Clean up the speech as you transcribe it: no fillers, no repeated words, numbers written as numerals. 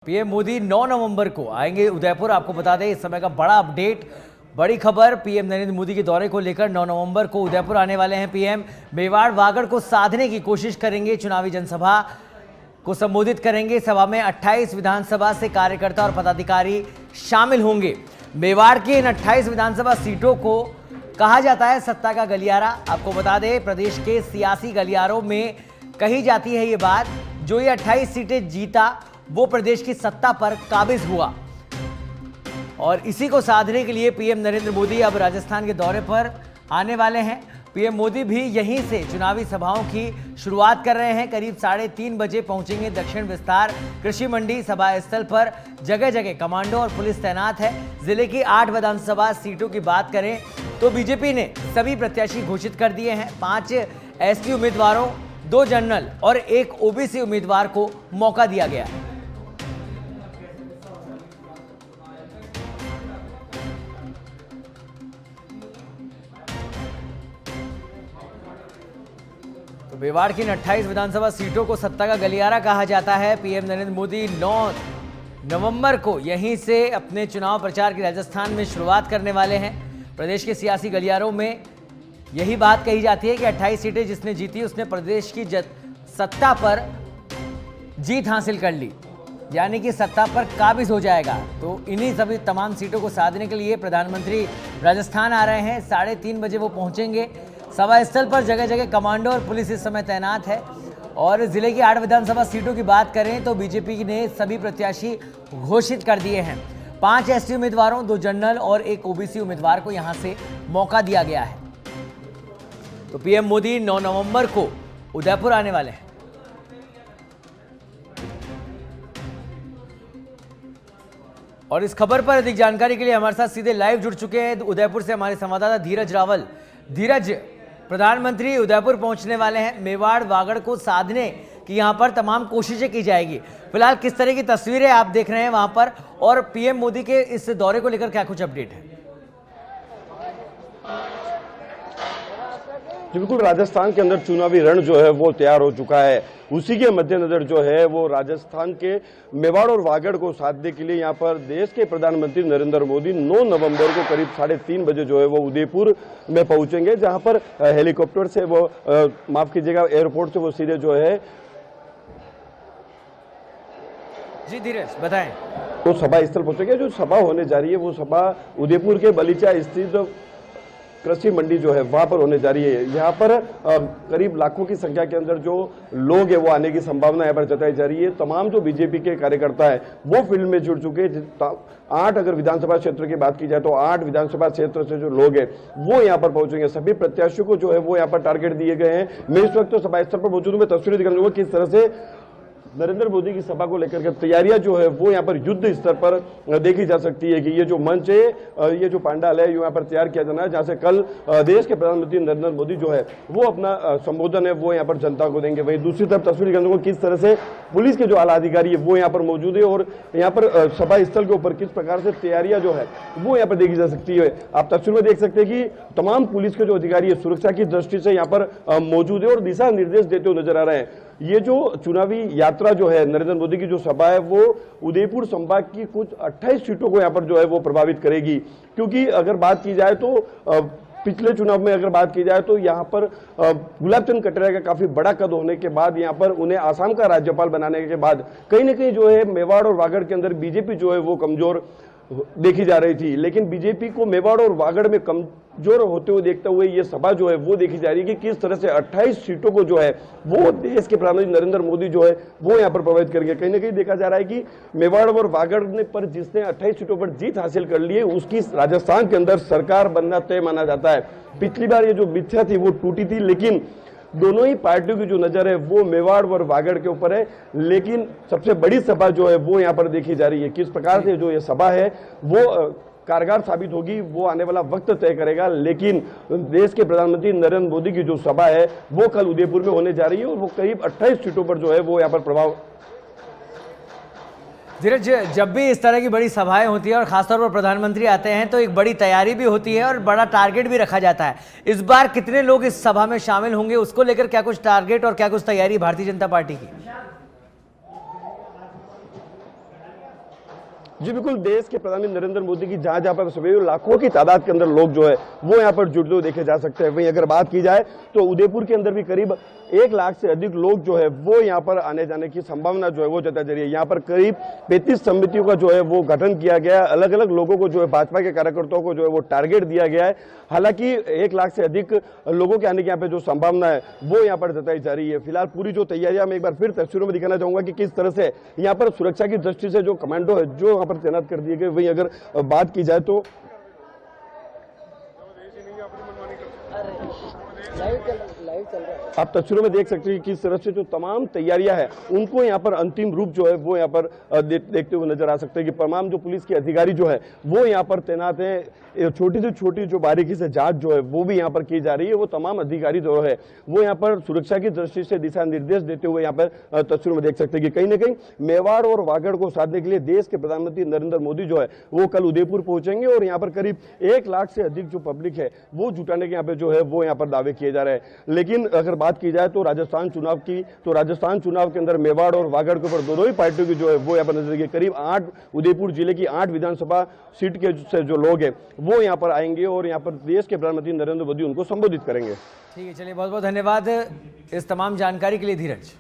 PM Modi 9 नवंबर को आएंगे उदयपुर। आपको बता दें इस समय का बड़ा अपडेट, बड़ी खबर। पीएम नरेंद्र मोदी के दौरे को लेकर 9 नवंबर को उदयपुर आने वाले हैं पीएम। मेवाड़ वागड़ को साधने की कोशिश करेंगे, चुनावी जनसभा को संबोधित करेंगे। सभा में 28 विधानसभा से कार्यकर्ता और पदाधिकारी शामिल होंगे। मेवाड़ की इन 28 विधानसभा सीटों को कहा जाता है सत्ता का गलियारा। आपको बता दें प्रदेश के सियासी गलियारों में कही जाती है ये बात, जो ये 28 सीटें जीता वो प्रदेश की सत्ता पर काबिज हुआ। और इसी को साधने के लिए पीएम नरेंद्र मोदी अब राजस्थान के दौरे पर आने वाले हैं। पीएम मोदी भी यहीं से चुनावी सभाओं की शुरुआत कर रहे हैं। करीब 3:30 बजे पहुंचेंगे दक्षिण विस्तार कृषि मंडी सभा स्थल पर। जगह जगह कमांडो और पुलिस तैनात है। जिले की 8 विधानसभा सीटों की बात करें तो बीजेपी ने सभी प्रत्याशी घोषित कर दिए हैं। 5 एसटी उम्मीदवारों, 2 जनरल और 1 ओबीसी उम्मीदवार को मौका दिया गया है। तो मेवाड़ की 28 विधानसभा सीटों को सत्ता का गलियारा कहा जाता है। पीएम नरेंद्र मोदी 9 नवंबर को यहीं से अपने चुनाव प्रचार की राजस्थान में शुरुआत करने वाले हैं। प्रदेश के सियासी गलियारों में यही बात कही जाती है कि 28 सीटें जिसने जीती उसने प्रदेश की सत्ता पर जीत हासिल कर ली, यानी कि सत्ता पर काबिज हो जाएगा। तो इन्हीं सभी तमाम सीटों को साधने के लिए प्रधानमंत्री राजस्थान आ रहे हैं। 3:30 बजे वो पहुंचेंगे सभा स्थल पर। जगह जगह कमांडो और पुलिस इस समय तैनात है। और जिले की 8 विधानसभा सीटों की बात करें तो बीजेपी ने सभी प्रत्याशी घोषित कर दिए हैं। 5 एसटी उम्मीदवारों, 2 जनरल और 1 ओबीसी उम्मीदवार को यहां से मौका दिया गया है। तो पीएम मोदी 9 नवंबर को उदयपुर आने वाले हैं। और इस खबर पर अधिक जानकारी के लिए हमारे साथ सीधे लाइव जुड़ चुके हैं उदयपुर से हमारे संवाददाता धीरज रावल। धीरज, प्रधानमंत्री उदयपुर पहुंचने वाले हैं। मेवाड़ वागड़ को साधने की यहां पर तमाम कोशिशें की जाएगी। फिलहाल किस तरह की तस्वीरें आप देख रहे हैं वहां पर, और पीएम मोदी के इस दौरे को लेकर क्या कुछ अपडेट है? बिल्कुल, राजस्थान के अंदर चुनावी रण जो है वो तैयार हो चुका है। उसी के मद्देनजर जो है वो राजस्थान के मेवाड़ और वागड़ को साधने के लिए यहाँ पर देश के प्रधानमंत्री नरेंद्र मोदी 9 नवंबर को करीब 3:30 बजे जो है वो उदयपुर में पहुंचेंगे, जहां पर हेलीकॉप्टर से वो माफ कीजिएगा एयरपोर्ट से वो सीधे जो है। जी धीरज बताएं। तो सभा स्थल पहुंचेंगे। जो सभा होने जा रही है वो सभा उदयपुर के बलीचा स्थित कृषि मंडी जो है वहां पर होने जा रही है। यहाँ पर करीब लाखों की संख्या के अंदर जो लोग है वो आने की संभावना यहाँ पर जताई जा रही है। तमाम जो बीजेपी के कार्यकर्ता है वो फील्ड में जुड़ चुके हैं। 8 अगर विधानसभा क्षेत्र की बात की जाए तो 8 विधानसभा क्षेत्र से जो लोग हैं वो यहाँ पर पहुंचेंगे। सभी प्रत्याशियों को जो है वो यहाँ पर टारगेट दिए गए हैं। मैं इस वक्त तो सभा स्थल पर मौजूद हूं। मैं तस्वीरें दिखा दूंगा किस तरह से नरेंद्र मोदी की सभा को लेकर के तैयारियां जो है वो यहाँ पर युद्ध स्तर पर देखी जा सकती है कि ये जो मंच है, ये जो पंडाल है यहाँ पर तैयार किया जाना है, जहां से कल देश के प्रधानमंत्री नरेंद्र मोदी जो है वो अपना संबोधन है वो यहाँ पर जनता को देंगे। वहीं दूसरी तरफ तस्वीर को किस तरह से पुलिस के जो आला अधिकारी है वो यहाँ पर मौजूद है और यहाँ पर सभा स्थल के ऊपर किस प्रकार से तैयारियां जो है वो यहाँ पर देखी जा सकती है। आप तस्वीर में देख सकते हैं कि तमाम पुलिस के जो अधिकारी है सुरक्षा की दृष्टि से यहाँ पर मौजूद है और दिशा निर्देश देते हुए नजर आ रहे हैं। ये जो चुनावी यात्रा जो है नरेंद्र मोदी की जो सभा है वो उदयपुर संभाग की कुछ 28 सीटों को यहाँ पर जो है वो प्रभावित करेगी। क्योंकि अगर बात की जाए तो पिछले चुनाव में अगर बात की जाए तो यहाँ पर गुलाब चंद कटारिया का काफी बड़ा कद होने के बाद यहाँ पर उन्हें आसाम का राज्यपाल बनाने के बाद कहीं ना कहीं जो है मेवाड़ और वागड़ के अंदर बीजेपी जो है वो कमजोर देखी जा रही थी। लेकिन बीजेपी को मेवाड़ और वागड़ में कमजोर होते हुए देखते हुए ये सभा जो है वो देखी जा रही है कि किस तरह से 28 सीटों को जो है वो देश के प्रधानमंत्री नरेंद्र मोदी जो है वो यहाँ पर प्रभावित करेंगे। कहीं ना कहीं देखा जा रहा है कि मेवाड़ और वागड़ ने पर जिसने 28 सीटों पर जीत हासिल कर ली है उसकी राजस्थान के अंदर सरकार बनना तय माना जाता है। पिछली बार ये जो मिथ्या थी वो टूटी थी, लेकिन दोनों ही पार्टियों की जो नजर है वो मेवाड़ और वागड़ के ऊपर है। लेकिन सबसे बड़ी सभा जो है वो यहाँ पर देखी जा रही है। किस प्रकार से जो ये सभा है वो कारगर साबित होगी वो आने वाला वक्त तय करेगा। लेकिन देश के प्रधानमंत्री नरेंद्र मोदी की जो सभा है वो कल उदयपुर में होने जा रही है और वो करीब 28 सीटों पर जो है वो यहाँ पर प्रभाव। धीरज, जब भी इस तरह की बड़ी सभाएं होती है और खासतौर पर प्रधानमंत्री आते हैं तो एक बड़ी तैयारी भी होती है और बड़ा टारगेट भी रखा जाता है। इस बार कितने लोग इस सभा में शामिल होंगे, उसको लेकर क्या कुछ टारगेट और क्या कुछ तैयारी भारतीय जनता पार्टी की? जी बिल्कुल, देश के प्रधानमंत्री नरेंद्र मोदी की जहां जहां पर सभी लाखों की तादाद के अंदर लोग जो है वो यहाँ पर जुड़ते हुए देखे जा सकते हैं। वहीं अगर बात की जाए तो उदयपुर के अंदर भी करीब 1 लाख से अधिक लोग जो है वो यहाँ पर आने जाने की संभावना जो है वो जताई जा रही है। यहाँ पर करीब 35 समितियों का जो है वो गठन किया गया है। अलग अलग लोगों को जो है भाजपा के कार्यकर्ताओं को जो है वो टारगेट दिया गया है। हालांकि 1 लाख से अधिक लोगों के आने की यहाँ पे जो संभावना है वो यहाँ पर जताई जा रही है। फिलहाल पूरी जो तैयारियां मैं एक बार फिर तस्वीरों में दिखाना चाहूंगा कि किस तरह से यहाँ पर सुरक्षा की दृष्टि से जो कमांडो है जो यहाँ पर तैनात कर दिए गए। वहीं अगर बात की जाए तो आप तस्वीरों में देख सकते हैं कि किस तरह से जो तमाम तैयारियां हैं उनको यहाँ पर अंतिम रूप जो है वो यहाँ पर देखते हुए नजर आ सकते हैं कि तमाम जो पुलिस के अधिकारी जो है वो यहाँ पर तैनात हैं। छोटी से छोटी जो बारीकी से जांच जो है वो भी यहाँ पर की जा रही है। वो तमाम अधिकारी जो है वो यहाँ पर सुरक्षा की दृष्टि से दिशा निर्देश देते हुए यहाँ पर तस्वीरों में देख सकते हैं कि कहीं ना कहीं मेवाड़ और वागड़ को साधने के लिए देश के प्रधानमंत्री नरेंद्र मोदी जो है वो कल उदयपुर पहुंचेंगे और यहाँ पर करीब 1 लाख से अधिक जो पब्लिक है वो जुटाने के यहाँ पे जो है वो यहाँ पर दावे किए जा रहे हैं। लेकिन अगर बात की जाए तो राजस्थान चुनाव की, तो राजस्थान चुनाव के अंदर मेवाड़ और वागड़ के ऊपर दोनों ही पार्टियों की जो है वो यहाँ पर नजर करीब 8 उदयपुर जिले की 8 विधानसभा सीट के से जो लोग हैं वो यहाँ पर आएंगे और यहाँ पर देश के प्रधानमंत्री नरेंद्र मोदी उनको संबोधित करेंगे। ठीक है, चलिए बहुत बहुत धन्यवाद इस तमाम जानकारी के लिए धीरज।